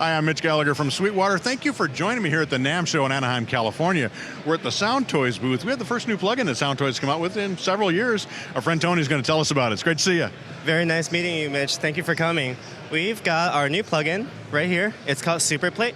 Hi, I'm Mitch Gallagher from Sweetwater. Thank you for joining me here at the NAMM show in Anaheim, California. We're at the Soundtoys booth. We had the first new plugin that Soundtoys come out with in several years. Our friend Tony's going to tell us about it. It's great to see you. Very nice meeting you, Mitch. Thank you for coming. We've got our new plugin right here. It's called Superplate,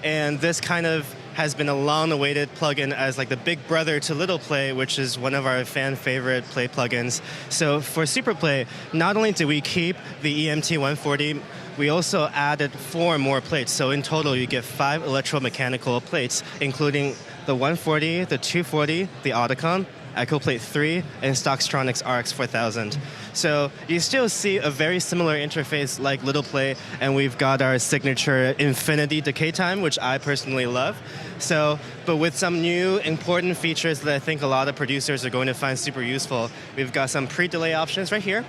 and this kind of has been a long-awaited plugin as like the big brother to Little Play, which is one of our fan favorite Play plugins. So for Superplay, not only do we keep the EMT 140, we also added 4 more plates. So in total, you get 5 electromechanical plates, including the 140, the 240, the Audicon, Echo Plate 3, and Stockstronics RX 4000. So you still see a very similar interface like Little Play, and we've got our signature infinity decay time, which I personally love. So, but with some new important features that I think a lot of producers are going to find super useful. We've got some pre-delay options right here,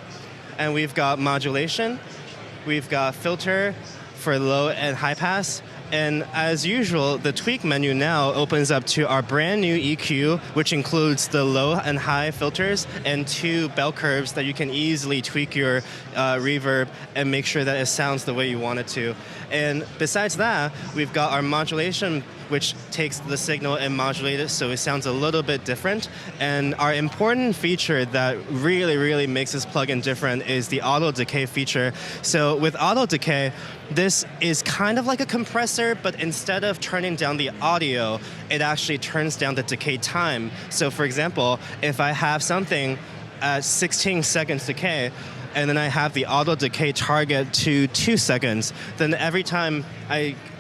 and we've got modulation, we've got filter for low and high pass, and as usual, the tweak menu now opens up to our brand new EQ, which includes the low and high filters and 2 bell curves that you can easily tweak your reverb and make sure that it sounds the way you want it to. And besides that, we've got our modulation, which takes the signal and modulates it so it sounds a little bit different. And our important feature that really makes this plugin different is the auto decay feature. So with auto decay, this is kind of like a compressor, but instead of turning down the audio, it actually turns down the decay time. So for example, if I have something at 16 seconds decay, and then I have the auto decay target to 2 seconds, then every time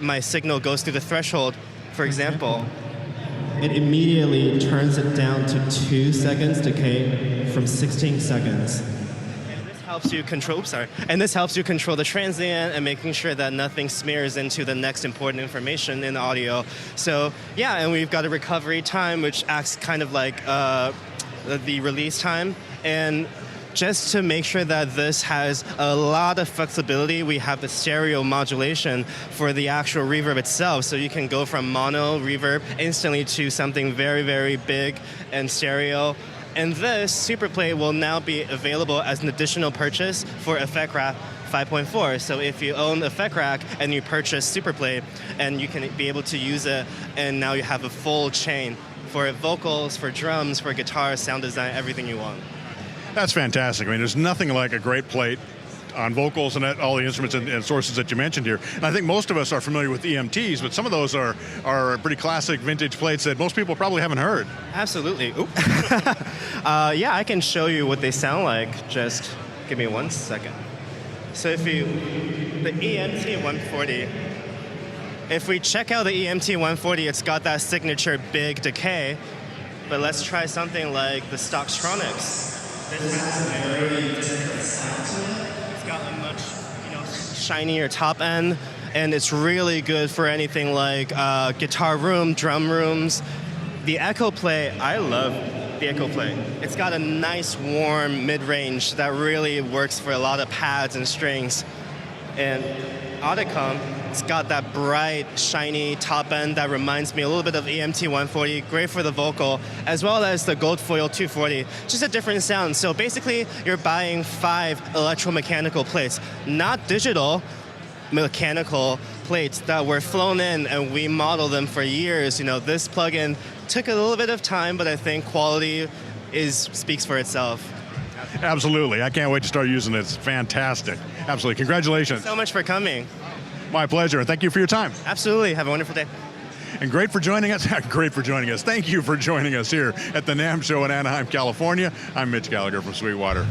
my signal goes through the threshold, for example, it immediately turns it down to 2 seconds decay from 16 seconds. Helps you control, this helps you control the transient and making sure that nothing smears into the next important information in audio. So yeah, and we've got a recovery time, which acts kind of like the release time. And just to make sure that this has a lot of flexibility, we have the stereo modulation for the actual reverb itself. So you can go from mono reverb instantly to something very big and stereo. And this Superplate will now be available as an additional purchase for Effect Rack 5.4. So if you own Effect Rack and you purchase Superplate, and you can be able to use it, and now you have a full chain for vocals, for drums, for guitar, sound design, everything you want. That's fantastic. I mean, there's nothing like a great plate on vocals and all the instruments and sources that you mentioned here. And I think most of us are familiar with EMTs, but some of those are pretty classic vintage plates that most people probably haven't heard. Absolutely. Yeah, I can show you what they sound like. Just give me 1 second. So the EMT 140, if we check out the EMT 140, it's got that signature big decay, but let's try something like the Stockstronics. This has a very different sound to it. It's got a much shinier top end, and it's really good for anything like guitar room, drum rooms. The Echo Play, I love the Echo Play. It's got a nice warm mid-range that really works for a lot of pads and strings. And Audicon, it's got that bright, shiny top end that reminds me a little bit of EMT 140, great for the vocal, as well as the Gold Foil 240, just a different sound. So basically, you're buying 5 electromechanical plates, not digital, mechanical plates that were flown in, and we modeled them for years. This plugin took a little bit of time, but I think quality speaks for itself. Absolutely. I can't wait to start using it. It's fantastic. Absolutely. Congratulations. Thank you so much for coming. My pleasure, and thank you for your time. Absolutely. Have a wonderful day. And great for joining us. Great for joining us. Thank you for joining us here at the NAMM show in Anaheim, California. I'm Mitch Gallagher from Sweetwater.